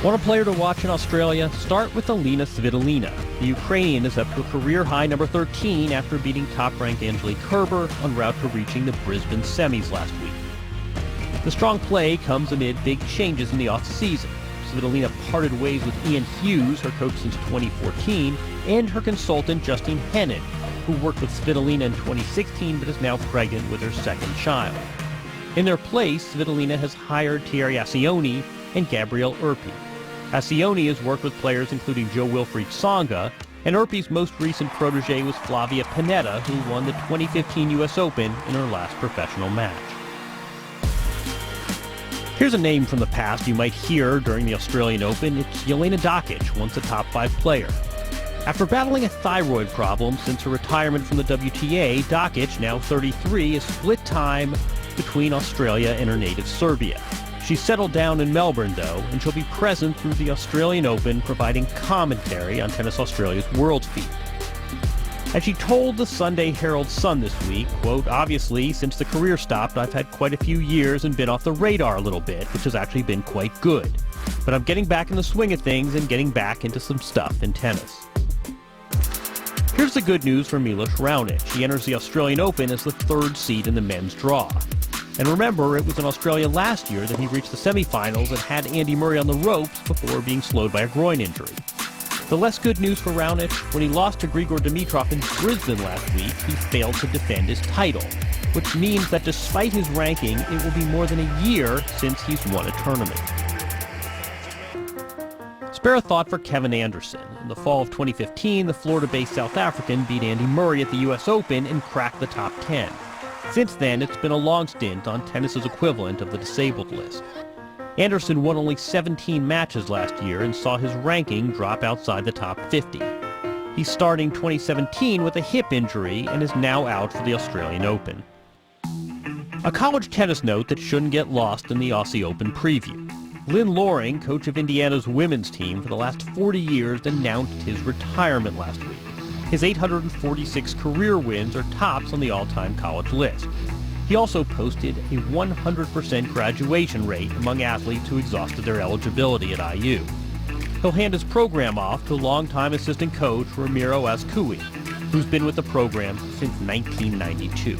Want a player to watch in Australia? Start with Alina Svitolina. The Ukrainian is up to a career-high number 13 after beating top-ranked Angelique Kerber en route to reaching the Brisbane semis last week. The strong play comes amid big changes in the off-season. Svitolina parted ways with Ian Hughes, her coach since 2014, and her consultant Justine Henin, who worked with Svitolina in 2016 but is now pregnant with her second child. In their place, Svitolina has hired Thierry Assioni and Gabrielle Urpi. Assioni has worked with players including Jo-Wilfried Tsonga, and Urpi's most recent protege was Flavia Pennetta, who won the 2015 U.S. Open in her last professional match. Here's a name from the past you might hear during the Australian Open. It's Jelena Dokic, once a top 5 player. After battling a thyroid problem since her retirement from the WTA, Dokic, now 33, has split time between Australia and her native Serbia. She's settled down in Melbourne, though, and she'll be present through the Australian Open, providing commentary on Tennis Australia's World Feed. As she told the Sunday Herald Sun this week, quote, "Obviously, since the career stopped, I've had quite a few years and been off the radar a little bit, which has actually been quite good. But I'm getting back in the swing of things and getting back into some stuff in tennis." Here's the good news for Milos Raonic. He enters the Australian Open as the 3rd seed in the men's draw. And remember, it was in Australia last year that he reached the semifinals and had Andy Murray on the ropes before being slowed by a groin injury. The less good news for Raonic, when he lost to Grigor Dimitrov in Brisbane last week, he failed to defend his title, which means that despite his ranking, it will be more than a year since he's won a tournament. Spare a thought for Kevin Anderson. In the fall of 2015, the Florida-based South African beat Andy Murray at the U.S. Open and cracked the top 10. Since then, it's been a long stint on tennis's equivalent of the disabled list. Anderson won only 17 matches last year and saw his ranking drop outside the top 50. He's starting 2017 with a hip injury and is now out for the Australian Open. A college tennis note that shouldn't get lost in the Aussie Open preview. Lynn Loring, coach of Indiana's women's team for the last 40 years, announced his retirement last week. His 846 career wins are tops on the all-time college list. He also posted a 100% graduation rate among athletes who exhausted their eligibility at IU. He'll hand his program off to longtime assistant coach Ramiro Azcui, who's been with the program since 1992.